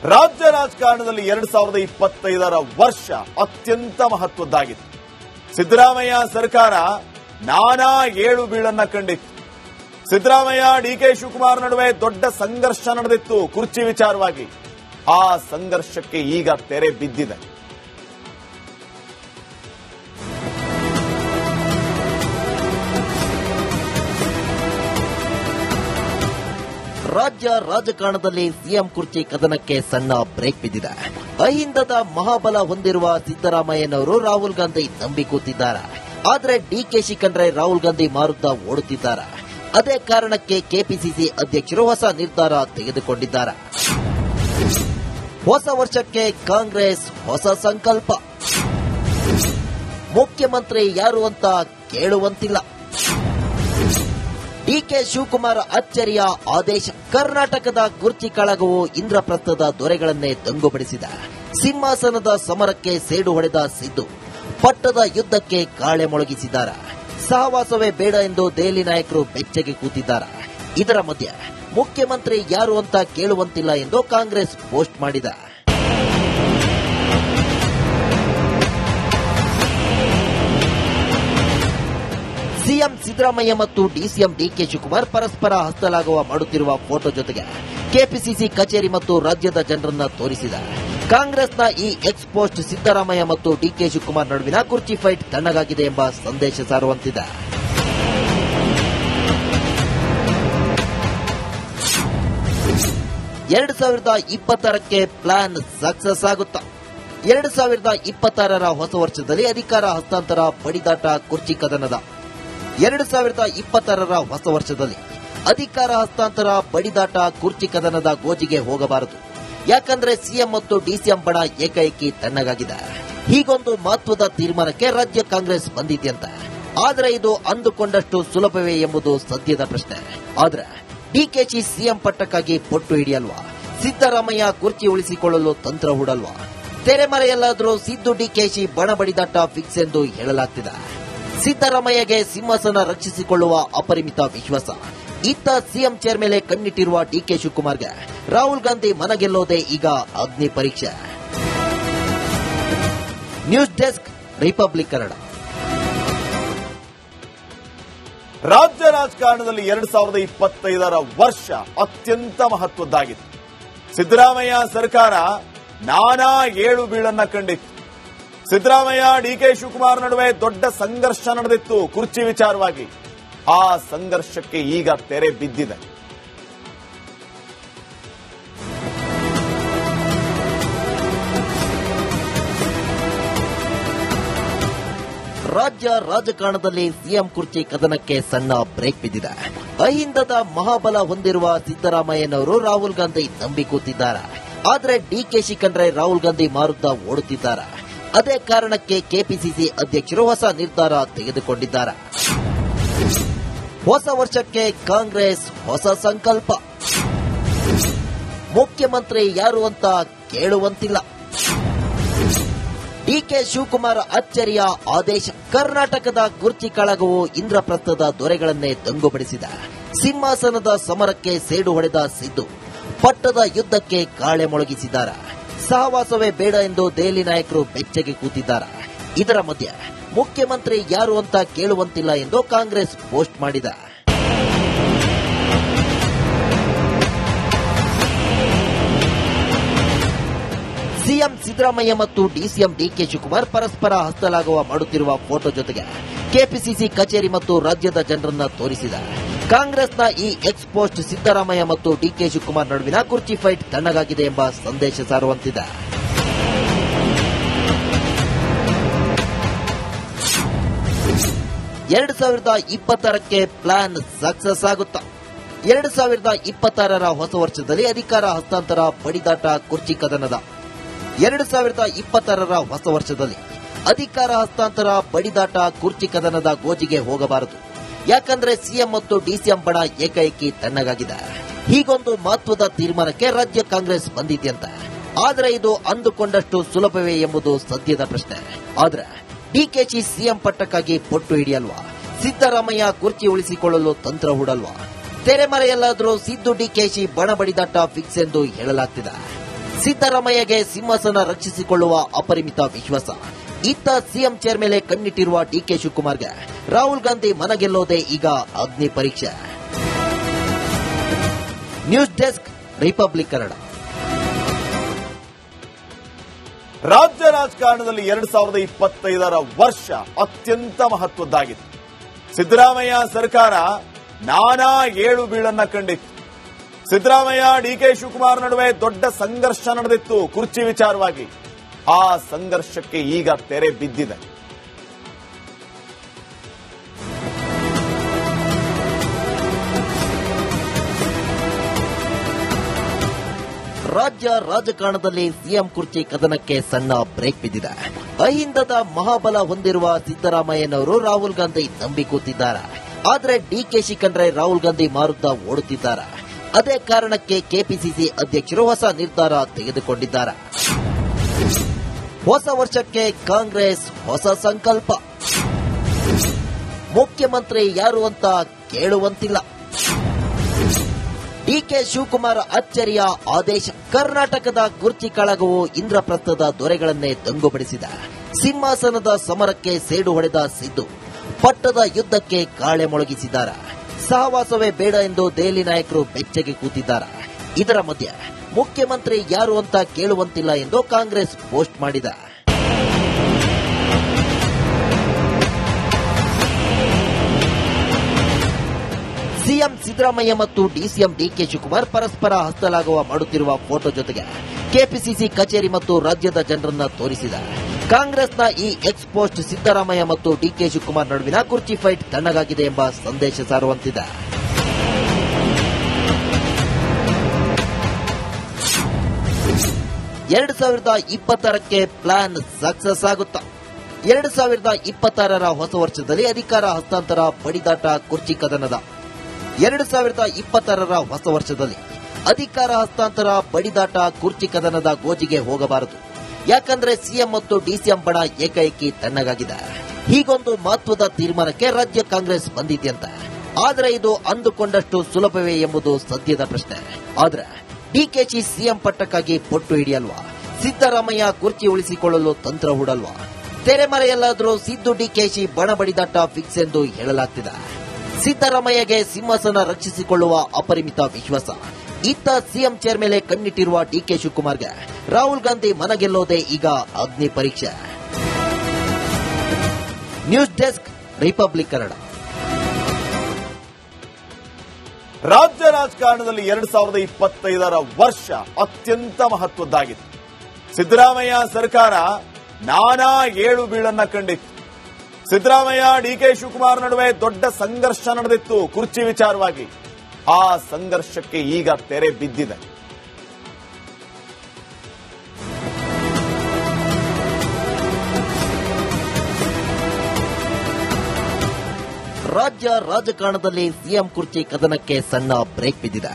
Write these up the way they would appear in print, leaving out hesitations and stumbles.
ರಾಜ್ಯ ರಾಜಕಾರಣದಲ್ಲಿ 2025 ವರ್ಷ ಅತ್ಯಂತ ಮಹತ್ವದ್ದಾಗಿತ್ತು. ಸಿದ್ದರಾಮಯ್ಯ ಸರ್ಕಾರ ನಾನಾ ಏಳು ಬೀಳನ್ನ ಕಂಡಿತ್ತು. ಸಿದ್ದರಾಮಯ್ಯ ಡಿಕೆ ಶಿವಕುಮಾರ್ ನಡುವೆ ದೊಡ್ಡ ಸಂಘರ್ಷ ನಡೆದಿತ್ತು ಕುರ್ಚಿ ವಿಚಾರವಾಗಿ. ಆ ಸಂಘರ್ಷಕ್ಕೆ ಈಗ ತೆರೆ ಬಿದ್ದಿದೆ. ರಾಜ್ಯ ರಾಜಕಾರಣದಲ್ಲಿ ಸಿಎಂ ಕುರ್ಚಿ ಕದನಕ್ಕೆ ಸಣ್ಣ ಬ್ರೇಕ್ ಬಿದ್ದಿದೆ. ಅಹಿಂದದ ಮಹಾಬಲ ಹೊಂದಿರುವ ಸಿದ್ದರಾಮಯ್ಯನವರು ರಾಹುಲ್ ಗಾಂಧಿ ನಂಬಿ ಕೂತಿದ್ದಾರೆ. ಆದರೆ ಡಿಕೆಶಿ ಕಂಡ್ರೆ ರಾಹುಲ್ ಗಾಂಧಿ ಮಾರುತ್ತ ಓಡುತ್ತಿದ್ದಾರೆ. ಅದೇ ಕಾರಣಕ್ಕೆ ಕೆಪಿಸಿಸಿ ಅಧ್ಯಕ್ಷರು ಹೊಸ ನಿರ್ಧಾರ ತೆಗೆದುಕೊಂಡಿದ್ದಾರೆ. ಹೊಸ ವರ್ಷಕ್ಕೆ ಕಾಂಗ್ರೆಸ್ ಹೊಸ ಸಂಕಲ್ಪ. ಮುಖ್ಯಮಂತ್ರಿ ಯಾರು ಅಂತ ಕೇಳುವಂತಿಲ್ಲ. ಡಿಕೆ ಶಿವಕುಮಾರ್ ಅಚ್ಚರಿಯ ಆದೇಶ. ಕರ್ನಾಟಕದ ಕುರ್ಚಿ ಕಾಳಗವು ಇಂದ್ರಪ್ರಸ್ಥದ ದೊರೆಗಳನ್ನೇ ದಂಗುಬಡಿಸಿದ. ಸಿಂಹಾಸನದ ಸಮರಕ್ಕೆ ಸೇಡು ಹೊಡೆದ ಸಿದ್ದು ಪಟ್ಟದ ಯುದ್ಧಕ್ಕೆ ಕಾಳೆ ಮೊಳಗಿಸಿದ್ದಾರೆ. ಸಹವಾಸವೇ ಬೇಡ ಎಂದು ದೆಹಲಿ ನಾಯಕರು ಬೆಚ್ಚಗೆ ಕೂತಿದ್ದಾರೆ. ಇದರ ಮಧ್ಯೆ ಮುಖ್ಯಮಂತ್ರಿ ಯಾರು ಅಂತ ಕೇಳುವಂತಿಲ್ಲ ಎಂದು ಕಾಂಗ್ರೆಸ್ ಪೋಸ್ಟ್ ಮಾಡಿದೆ. ಸಿಎಂ ಸಿದ್ದರಾಮಯ್ಯ ಮತ್ತು ಡಿಸಿಎಂ ಡಿಕೆ ಶಿವಕುಮಾರ್ ಪರಸ್ಪರ ಹಸ್ತಲಾಘವ ಮಾಡುತ್ತಿರುವ ಫೋಟೋ ಜೊತೆಗೆ ಕೆಪಿಸಿಸಿ ಕಚೇರಿ ಮತ್ತು ರಾಜ್ಯದ ಜನರನ್ನ ತೋರಿಸಿದೆ. ಕಾಂಗ್ರೆಸ್ನ ಈ ಎಕ್ಸ್ಪೋಸ್ಟ್ ಸಿದ್ದರಾಮಯ್ಯ ಮತ್ತು ಡಿಕೆ ಶಿವಕುಮಾರ್ ನಡುವಿನ ಕುರ್ಚಿ ಫೈಟ್ ತಣ್ಣಗಾಗಿದೆ ಎಂಬ ಸಂದೇಶ ಸಾರುವಂತಿದೆ. ಎರಡು 2026ಕ್ಕೆ ಪ್ಲಾನ್ ಸಕ್ಸಸ್ ಆಗುತ್ತಾ? 2026ರ ಹೊಸ ವರ್ಷದಲ್ಲಿ ಅಧಿಕಾರ ಹಸ್ತಾಂತರ ಬಡಿದಾಟ ಕುರ್ಚಿ ಕದನದ 2026ರ ಹೊಸ ವರ್ಷದಲ್ಲಿ ಅಧಿಕಾರ ಹಸ್ತಾಂತರ ಬಡಿದಾಟ ಕುರ್ಚಿ ಕದನದ ಗೋಜಿಗೆ ಹೋಗಬಾರದು. ಯಾಕಂದ್ರೆ ಸಿಎಂ ಮತ್ತು ಡಿಸಿಎಂ ಬಣ ಏಕೈಕಿ ತಣ್ಣಗಾಗಿದೆ. ಹೀಗೊಂದು ಮಹತ್ವದ ತೀರ್ಮಾನಕ್ಕೆ ರಾಜ್ಯ ಕಾಂಗ್ರೆಸ್ ಬಂದಿದೆಯಂತೆ. ಆದರೆ ಇದು ಅಂದುಕೊಂಡಷ್ಟು ಸುಲಭವೇ ಎಂಬುದು ಸದ್ಯದ ಪ್ರಶ್ನೆ. ಆದ್ರೆ ಡಿಕೆಶಿ ಸಿಎಂ ಪಟ್ಟಕ್ಕಾಗಿ ಪೊಟ್ಟು ಹಿಡಿಯಲ್ವಾ? ಸಿದ್ದರಾಮಯ್ಯ ಕುರ್ಚಿ ಉಳಿಸಿಕೊಳ್ಳಲು ತಂತ್ರ ಹೂಡಲ್ವಾ? ತೆರೆಮರೆಯಲ್ಲಾದರೂ ಸಿದ್ದು ಡಿಕೆಶಿ ಬಣ ಬಡಿದಾಟ ಫಿಕ್ಸ್ ಎಂದು ಹೇಳಲಾಗ್ತಿದೆ. ಸಿದ್ದರಾಮಯ್ಯಗೆ ಸಿಂಹಾಸನ ರಕ್ಷಿಸಿಕೊಳ್ಳುವ ಅಪರಿಮಿತ ವಿಶ್ವಾಸ. ಇತ್ತ ಸಿಎಂ ಚೇರ್ ಮೇಲೆ ಕಣ್ಣಿಟ್ಟಿರುವ ಡಿಕೆ ಶಿವಕುಮಾರ್ಗೆ ರಾಹುಲ್ ಗಾಂಧಿ ಮನಗೆಲ್ಲೋದೇ ಈಗ ಅಗ್ನಿ ಪರೀಕ್ಷೆ. News desk, republic Kannada. ರಾಜ್ಯ ರಾಜಕಾರಣದಲ್ಲಿ 2025 ವರ್ಷ ಅತ್ಯಂತ ಮಹತ್ವದ್ದಾಗಿತ್ತು. ಸಿದ್ದರಾಮಯ್ಯ ಸರ್ಕಾರ ನಾನಾ ಏಳು ಬೀಳನ್ನ ಕಂಡಿತ್ತು. ಸಿದ್ದರಾಮಯ್ಯ ಡಿಕೆ ಶಿವಕುಮಾರ್ ನಡುವೆ ದೊಡ್ಡ ಸಂಘರ್ಷ ನಡೆದಿತ್ತು ಕುರ್ಚಿ ವಿಚಾರವಾಗಿ. ಆ ಸಂಘರ್ಷಕ್ಕೆ ಈಗ ತೆರೆ ಬಿದ್ದಿದೆ. ರಾಜ್ಯ ರಾಜಕಾರಣದಲ್ಲಿ ಸಿಎಂ ಕುರ್ಚಿ ಕದನಕ್ಕೆ ಸಣ್ಣ ಬ್ರೇಕ್ ಬಿದ್ದಿದೆ. ಅಹಿಂದದ ಮಹಾಬಲ ಹೊಂದಿರುವ ಸಿದ್ದರಾಮಯ್ಯನವರು ರಾಹುಲ್ ಗಾಂಧಿ ನಂಬಿ ಕೂತಿದ್ದಾರೆ. ಆದರೆ ಡಿಕೆಶಿ ಕಂಡ್ರೆ ರಾಹುಲ್ ಗಾಂಧಿ ಮಾರುತ್ತ ಓಡುತ್ತಿದ್ದಾರೆ. ಅದೇ ಕಾರಣಕ್ಕೆ ಕೆಪಿಸಿಸಿ ಅಧ್ಯಕ್ಷರು ಹೊಸ ನಿರ್ಧಾರ ತೆಗೆದುಕೊಂಡಿದ್ದಾರೆ. ಹೊಸ ವರ್ಷಕ್ಕೆ ಕಾಂಗ್ರೆಸ್ ಹೊಸ ಸಂಕಲ್ಪ. ಮುಖ್ಯಮಂತ್ರಿ ಯಾರು ಅಂತ ಕೇಳುವಂತಿಲ್ಲ. ಡಿಕೆ ಶಿವಕುಮಾರ್ ಅಚ್ಚರಿಯ ಆದೇಶ. ಕರ್ನಾಟಕದ ಕುರ್ಚಿ ಕಾಳಗವು ಇಂದ್ರಪ್ರಸ್ಥದ ದೊರೆಗಳನ್ನೇ ದಂಗುಬಡಿಸಿದ. ಸಿಂಹಾಸನದ ಸಮರಕ್ಕೆ ಸೇಡು ಹೊಡೆದ ಸಿದ್ದು ಪಟ್ಟದ ಯುದ್ಧಕ್ಕೆ ಕಾಳೆ ಮೊಳಗಿಸಿದ್ದಾರೆ. ಸಹವಾಸವೇ ಬೇಡ ಎಂದು ದೆಹಲಿ ನಾಯಕರು ಬೆಚ್ಚಗೆ ಕೂತಿದ್ದಾರೆ. ಇದರ ಮಧ್ಯೆ ಮುಖ್ಯಮಂತ್ರಿ ಯಾರು ಅಂತ ಕೇಳುವಂತಿಲ್ಲ ಎಂದು ಕಾಂಗ್ರೆಸ್ ಪೋಸ್ಟ್ ಮಾಡಿದೆ. ಸಿಎಂ ಸಿದ್ದರಾಮಯ್ಯ ಮತ್ತು ಡಿಸಿಎಂ ಡಿಕೆ ಶಿವಕುಮಾರ್ ಪರಸ್ಪರ ಹಸ್ತಲಾಘವ ಮಾಡುತ್ತಿರುವ ಫೋಟೋ ಜೊತೆಗೆ ಕೆಪಿಸಿಸಿ ಕಚೇರಿ ಮತ್ತು ರಾಜ್ಯದ ಜನರನ್ನ ತೋರಿಸಿದೆ. ಕಾಂಗ್ರೆಸ್ನ ಈ ಎಕ್ಸ್ಪೋಸ್ಟ್ ಸಿದ್ದರಾಮಯ್ಯ ಮತ್ತು ಡಿಕೆ ಶಿವಕುಮಾರ್ ನಡುವಿನ ಕುರ್ಚಿ ಫೈಟ್ ತಣ್ಣಗಾಗಿದೆ ಎಂಬ ಸಂದೇಶ ಸಾರುವಂತಿದೆ. ಎರಡು 2026ಕ್ಕೆ ಪ್ಲಾನ್ ಸಕ್ಸಸ್ ಆಗುತ್ತಾ? 2026ರ ಹೊಸ ವರ್ಷದಲ್ಲಿ ಅಧಿಕಾರ ಹಸ್ತಾಂತರ ಬಡಿದಾಟ ಕುರ್ಚಿ ಕದನದ 2026ರ ಹೊಸ ವರ್ಷದಲ್ಲಿ ಅಧಿಕಾರ ಹಸ್ತಾಂತರ ಬಡಿದಾಟ ಕುರ್ಚಿ ಕದನದ ಗೋಜಿಗೆ ಹೋಗಬಾರದು. ಯಾಕಂದ್ರೆ ಸಿಎಂ ಮತ್ತು ಡಿಸಿಎಂ ಬಣ ಏಕೈಕಿ ತಣ್ಣಗಾಗಿದೆ. ಹೀಗೊಂದು ಮಹತ್ವದ ತೀರ್ಮಾನಕ್ಕೆ ರಾಜ್ಯ ಕಾಂಗ್ರೆಸ್ ಬಂದಿದೆಯಂತೆ. ಆದರೆ ಇದು ಅಂದುಕೊಂಡಷ್ಟು ಸುಲಭವೇ ಎಂಬುದು ಸದ್ಯದ ಪ್ರಶ್ನೆ. ಆದ್ರೆ ಡಿಕೆಶಿ ಸಿಎಂ ಪಟ್ಟಕ್ಕಾಗಿ ಪೊಟ್ಟು ಹಿಡಿಯಲ್ವಾ? ಸಿದ್ದರಾಮಯ್ಯ ಕುರ್ಚಿ ಉಳಿಸಿಕೊಳ್ಳಲು ತಂತ್ರ ಹೂಡಲ್ವಾ? ತೆರೆಮರೆಯಲ್ಲಾದರೂ ಸಿದ್ದು ಡಿಕೆಶಿ ಬಣ ಬಡಿದಾಟ ಫಿಕ್ಸ್ ಎಂದು ಹೇಳಲಾಗ್ತಿದೆ. ಸಿದ್ದರಾಮಯ್ಯಗೆ ಸಿಂಹಾಸನ ರಕ್ಷಿಸಿಕೊಳ್ಳುವ ಅಪರಿಮಿತ ವಿಶ್ವಾಸ. ಇತ್ತ ಸಿಎಂ ಚೇರ್ ಮೇಲೆ ಕಣ್ಣಿಟ್ಟಿರುವ ಡಿಕೆ ಶಿವಕುಮಾರ್ಗೆ ರಾಹುಲ್ ಗಾಂಧಿ ಮನಗೆಲ್ಲೋದೇ ಈಗ ಅಗ್ನಿ ಪರೀಕ್ಷೆ. News desk, republic Kannada. ರಾಜ್ಯ ರಾಜಕಾರಣದಲ್ಲಿ 2025 ವರ್ಷ ಅತ್ಯಂತ ಮಹತ್ವದ್ದಾಗಿತ್ತು. ಸಿದ್ದರಾಮಯ್ಯ ಸರ್ಕಾರ ನಾನಾ ಏಳು ಬೀಳನ್ನ ಕಂಡಿತ್ತು. ಸಿದ್ದರಾಮಯ್ಯ ಡಿಕೆ ಶಿವಕುಮಾರ್ ನಡುವೆ ದೊಡ್ಡ ಸಂಘರ್ಷ ನಡೆದಿತ್ತು ಕುರ್ಚಿ ವಿಚಾರವಾಗಿ. ಆ ಸಂಘರ್ಷಕ್ಕೆ ಈಗ ತೆರೆ ಬಿದ್ದಿದೆ. ರಾಜ್ಯ ರಾಜಕಾರಣದಲ್ಲಿ ಸಿಎಂ ಕುರ್ಚಿ ಕದನಕ್ಕೆ ಸಣ್ಣ ಬ್ರೇಕ್ ಬಿದ್ದಿದೆ. ಅಹಿಂದದ ಮಹಾಬಲ ಹೊಂದಿರುವ ಸಿದ್ದರಾಮಯ್ಯನವರು ರಾಹುಲ್ ಗಾಂಧಿ ನಂಬಿ ಕೂತಿದ್ದಾರೆ. ಆದರೆ ಡಿಕೆಶಿ ಕಂಡ್ರೆ ರಾಹುಲ್ ಗಾಂಧಿ ಮಾರುತ್ತ ಓಡುತ್ತಿದ್ದಾರೆ. ಅದೇ ಕಾರಣಕ್ಕೆ ಕೆಪಿಸಿಸಿ ಅಧ್ಯಕ್ಷರು ಹೊಸ ನಿರ್ಧಾರ ತೆಗೆದುಕೊಂಡಿದ್ದಾರೆ. ಹೊಸ ವರ್ಷಕ್ಕೆ ಕಾಂಗ್ರೆಸ್ ಹೊಸ ಸಂಕಲ್ಪ. ಮುಖ್ಯಮಂತ್ರಿ ಯಾರು ಅಂತ ಕೇಳುವಂತಿಲ್ಲ. ಡಿಕೆ ಶಿವಕುಮಾರ್ ಅಚ್ಚರಿಯ ಆದೇಶ. ಕರ್ನಾಟಕದ ಕುರ್ಚಿ ಕಾಳಗವು ಇಂದ್ರಪ್ರಸ್ಥದ ದೊರೆಗಳನ್ನೇ ದಂಗುಬಡಿಸಿದ. ಸಿಂಹಾಸನದ ಸಮರಕ್ಕೆ ಸೇಡು ಹೊಡೆದ ಸಿದ್ದು ಪಟ್ಟದ ಯುದ್ಧಕ್ಕೆ ಕಾಳೆ ಮೊಳಗಿಸಿದ್ದಾರೆ. ಸಹವಾಸವೇ ಬೇಡ ಎಂದು ದೆಹಲಿ ನಾಯಕರು ಬೆಚ್ಚಗೆ ಕೂತಿದ್ದಾರೆ. ಇದರ ಮಧ್ಯೆ ಮುಖ್ಯಮಂತ್ರಿ ಯಾರು ಅಂತ ಕೇಳುವಂತಿಲ್ಲ ಎಂದು ಕಾಂಗ್ರೆಸ್ ಪೋಸ್ಟ್ ಮಾಡಿದೆ. ಸಿಎಂ ಸಿದ್ದರಾಮಯ್ಯ ಮತ್ತು ಡಿಸಿಎಂ ಡಿಕೆ ಶಿವಕುಮಾರ್ ಪರಸ್ಪರ ಹಸ್ತಲಾಘವ ಮಾಡುತ್ತಿರುವ ಫೋಟೋ ಜೊತೆಗೆ ಕೆಪಿಸಿಸಿ ಕಚೇರಿ ಮತ್ತು ರಾಜ್ಯದ ಜನರನ್ನ ತೋರಿಸಿದೆ. ಕಾಂಗ್ರೆಸ್ನ ಈ ಎಕ್ಸ್ಪೋಸ್ಟ್ ಸಿದ್ದರಾಮಯ್ಯ ಮತ್ತು ಡಿಕೆ ಶಿವಕುಮಾರ್ ನಡುವಿನ ಕುರ್ಚಿ ಫೈಟ್ ತಣ್ಣಗಾಗಿದೆ ಎಂಬ ಸಂದೇಶ ಸಾರುವಂತಿದೆ. ಎರಡು 2026ಕ್ಕೆ ಪ್ಲಾನ್ ಸಕ್ಸಸ್ ಆಗುತ್ತಾ? 2026ರ ಹೊಸ ವರ್ಷದಲ್ಲಿ ಅಧಿಕಾರ ಹಸ್ತಾಂತರ, ಬಡಿದಾಟ, ಕುರ್ಚಿ ಕದನದ 2026ರ ಹೊಸ ವರ್ಷದಲ್ಲಿ ಅಧಿಕಾರ ಹಸ್ತಾಂತರ, ಬಡಿದಾಟ, ಕುರ್ಚಿ ಕದನದ ಗೋಜಿಗೆ ಹೋಗಬಾರದು. ಯಾಕಂದ್ರೆ ಸಿಎಂ ಮತ್ತು ಡಿಸಿಎಂ ಬಣ ಏಕೈಕಿ ತಣ್ಣಗಾಗಿದೆ. ಹೀಗೊಂದು ಮಹತ್ವದ ತೀರ್ಮಾನಕ್ಕೆ ರಾಜ್ಯ ಕಾಂಗ್ರೆಸ್ ಬಂದಿದೆಯಂತೆ. ಆದರೆ ಇದು ಅಂದುಕೊಂಡಷ್ಟು ಸುಲಭವೇ ಎಂಬುದು ಸದ್ಯದ ಪ್ರಶ್ನೆ. ಆದ್ರೆ ಡಿಕೆಶಿ ಸಿಎಂ ಪಟ್ಟಕ್ಕಾಗಿ ಪೊಟ್ಟು ಹಿಡಿಯಲ್ವಾ? ಸಿದ್ದರಾಮಯ್ಯ ಕುರ್ಚಿ ಉಳಿಸಿಕೊಳ್ಳಲು ತಂತ್ರ ಹೂಡಲ್ವಾ? ತೆರೆಮರೆಯಲ್ಲಾದರೂ ಸಿದ್ದು ಡಿಕೆಶಿ ಬಣ ಬಡಿದಾಟ ಫಿಕ್ಸ್ ಎಂದು ಹೇಳಲಾಗ್ತಿದೆ. ಸಿದ್ದರಾಮಯ್ಯಗೆ ಸಿಂಹಾಸನ ರಕ್ಷಿಸಿಕೊಳ್ಳುವ ಅಪರಿಮಿತ ವಿಶ್ವಾಸ. ಇತ್ತ ಸಿಎಂ ಚೇರ್ ಮೇಲೆ ಕಣ್ಣಿಟ್ಟಿರುವ ಡಿಕೆ ಶಿವಕುಮಾರ್ಗೆ ರಾಹುಲ್ ಗಾಂಧಿ ಮನಗೆಲ್ಲೋದೇ ಈಗ ಅಗ್ನಿ ಪರೀಕ್ಷೆ. News desk, republic Kannada. ರಾಜ್ಯ ರಾಜಕಾರಣದಲ್ಲಿ 2025 ವರ್ಷ ಅತ್ಯಂತ ಮಹತ್ವದ್ದಾಗಿತ್ತು. ಸಿದ್ದರಾಮಯ್ಯ ಸರ್ಕಾರ ನಾನಾ ಏಳು ಬೀಳನ್ನ ಕಂಡಿತ್ತು. ಸಿದ್ದರಾಮಯ್ಯ ಡಿಕೆ ಶಿವಕುಮಾರ್ ನಡುವೆ ದೊಡ್ಡ ಸಂಘರ್ಷ ನಡೆದಿತ್ತು ಕುರ್ಚಿ ವಿಚಾರವಾಗಿ. ಆ ಸಂಘರ್ಷಕ್ಕೆ ಈಗ ತೆರೆ ಬಿದ್ದಿದೆ. ರಾಜ್ಯ ರಾಜಕಾರಣದಲ್ಲಿ ಸಿಎಂ ಕುರ್ಚಿ ಕದನಕ್ಕೆ ಸಣ್ಣ ಬ್ರೇಕ್ ಬಿದ್ದಿದೆ.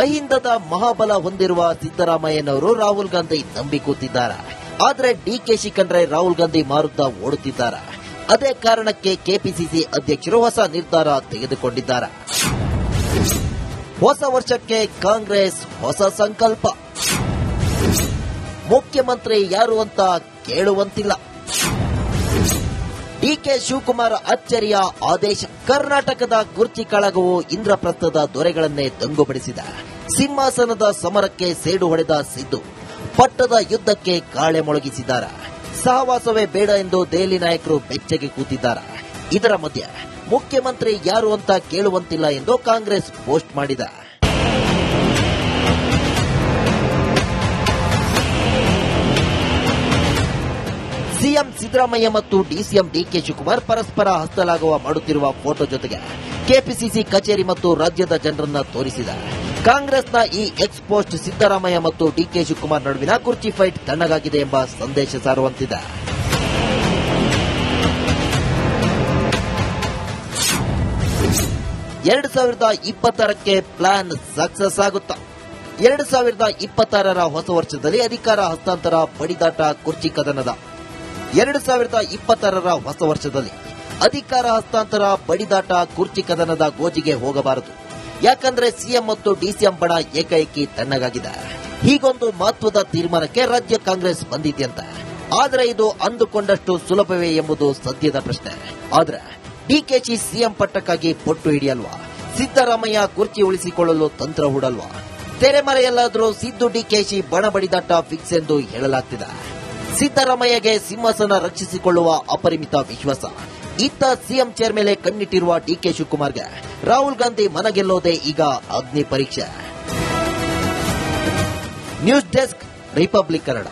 ಅಹಿಂದದ ಮಹಾಬಲ ಹೊಂದಿರುವ ಸಿದ್ದರಾಮಯ್ಯನವರು ರಾಹುಲ್ ಗಾಂಧಿ ನಂಬಿ ಕೂತಿದ್ದಾರೆ. ಆದರೆ ಡಿಕೆಶಿ ಕಂಡ್ರೆ ರಾಹುಲ್ ಗಾಂಧಿ ಮಾರುತ್ತ ಓಡುತ್ತಿದ್ದಾರೆ. ಅದೇ ಕಾರಣಕ್ಕೆ ಕೆಪಿಸಿಸಿ ಅಧ್ಯಕ್ಷರು ಹೊಸ ನಿರ್ಧಾರ ತೆಗೆದುಕೊಂಡಿದ್ದಾರೆ. ಹೊಸ ವರ್ಷಕ್ಕೆ ಕಾಂಗ್ರೆಸ್ ಹೊಸ ಸಂಕಲ್ಪ. ಮುಖ್ಯಮಂತ್ರಿ ಯಾರು ಅಂತ ಕೇಳುವಂತಿಲ್ಲ. ಡಿಕೆ ಶಿವಕುಮಾರ್ ಅಚ್ಚರಿಯ ಆದೇಶ. ಕರ್ನಾಟಕದ ಕುರ್ಚಿ ಕಾಳಗವು ಇಂದ್ರಪ್ರಸ್ಥದ ದೊರೆಗಳನ್ನೇ ದಂಗುಬಡಿಸಿದ. ಸಿಂಹಾಸನದ ಸಮರಕ್ಕೆ ಸೇಡು ಹೊಡೆದ ಸಿದ್ದು ಪಟ್ಟದ ಯುದ್ಧಕ್ಕೆ ಕಾಳೆ ಮೊಳಗಿಸಿದ್ದಾರೆ. ಸಹವಾಸವೇ ಬೇಡ ಎಂದು ದೆಹಲಿ ನಾಯಕರು ಬೆಚ್ಚಗೆ ಕೂತಿದ್ದಾರೆ. ಇದರ ಮಧ್ಯೆ ಮುಖ್ಯಮಂತ್ರಿ ಯಾರು ಅಂತ ಕೇಳುವಂತಿಲ್ಲ ಎಂದು ಕಾಂಗ್ರೆಸ್ ಪೋಸ್ಟ್ ಮಾಡಿದೆ. ಸಿಎಂ ಸಿದ್ದರಾಮಯ್ಯ ಮತ್ತು ಡಿಸಿಎಂ ಡಿಕೆ ಶಿವಕುಮಾರ್ ಪರಸ್ಪರ ಹಸ್ತಲಾಘವ ಮಾಡುತ್ತಿರುವ ಫೋಟೋ ಜೊತೆಗೆ ಕೆಪಿಸಿಸಿ ಕಚೇರಿ ಮತ್ತು ರಾಜ್ಯದ ಜನರನ್ನ ತೋರಿಸಿದೆ. ಕಾಂಗ್ರೆಸ್ನ ಈ ಎಕ್ಸ್ಪೋಸ್ಟ್ ಸಿದ್ದರಾಮಯ್ಯ ಮತ್ತು ಡಿಕೆ ಶಿವಕುಮಾರ್ ನಡುವಿನ ಕುರ್ಚಿ ಫೈಟ್ ತಣ್ಣಗಾಗಿದೆ ಎಂಬ ಸಂದೇಶ ಸಾರುವಂತಿದೆ. ಎರಡು 2026ಕ್ಕೆ ಪ್ಲಾನ್ ಸಕ್ಸಸ್ ಆಗುತ್ತಾ? 2026ರ ಹೊಸ ವರ್ಷದಲ್ಲಿ ಅಧಿಕಾರ ಹಸ್ತಾಂತರ, ಬಡಿದಾಟ, ಕುರ್ಚಿ ಕದನದ 2026ರ ಹೊಸ ವರ್ಷದಲ್ಲಿ ಅಧಿಕಾರ ಹಸ್ತಾಂತರ, ಬಡಿದಾಟ, ಕುರ್ಚಿ ಕದನದ ಗೋಜಿಗೆ ಹೋಗಬಾರದು. ಯಾಕಂದ್ರೆ ಸಿಎಂ ಮತ್ತು ಡಿಸಿಎಂ ಬಣ ಏಕೈಕಿ ತಣ್ಣಗಾಗಿದೆ. ಹೀಗೊಂದು ಮಹತ್ವದ ತೀರ್ಮಾನಕ್ಕೆ ರಾಜ್ಯ ಕಾಂಗ್ರೆಸ್ ಬಂದಿದೆಯಂತೆ. ಆದರೆ ಇದು ಅಂದುಕೊಂಡಷ್ಟು ಸುಲಭವೇ ಎಂಬುದು ಸದ್ಯದ ಪ್ರಶ್ನೆ. ಆದ್ರೆ ಡಿಕೆಶಿ ಸಿಎಂ ಪಟ್ಟಕ್ಕಾಗಿ ಪೊಟ್ಟು ಹಿಡಿಯಲ್ವಾ? ಸಿದ್ದರಾಮಯ್ಯ ಕುರ್ಚಿ ಉಳಿಸಿಕೊಳ್ಳಲು ತಂತ್ರ ಹೂಡಲ್ವಾ? ತೆರೆಮರೆಯಲ್ಲಾದರೂ ಸಿದ್ದು ಡಿಕೆಶಿ ಬಣ ಬಡಿದಾಟ ಫಿಕ್ಸ್ ಎಂದು ಹೇಳಲಾಗ್ತಿದೆ. ಸಿದ್ದರಾಮಯ್ಯಗೆ ಸಿಂಹಾಸನ ರಕ್ಷಿಸಿಕೊಳ್ಳುವ ಅಪರಿಮಿತ ವಿಶ್ವಾಸ. ಇತ್ತ ಸಿಎಂ ಚೇರ್ ಮೇಲೆ ಕಣ್ಣಿಟ್ಟಿರುವ ಡಿಕೆ ಶಿವಕುಮಾರ್ಗೆ ರಾಹುಲ್ ಗಾಂಧಿ ಮನಗೆಲ್ಲೋದೇ ಈಗ ಅಗ್ನಿ ಪರೀಕ್ಷೆ. News desk, republic Kannada.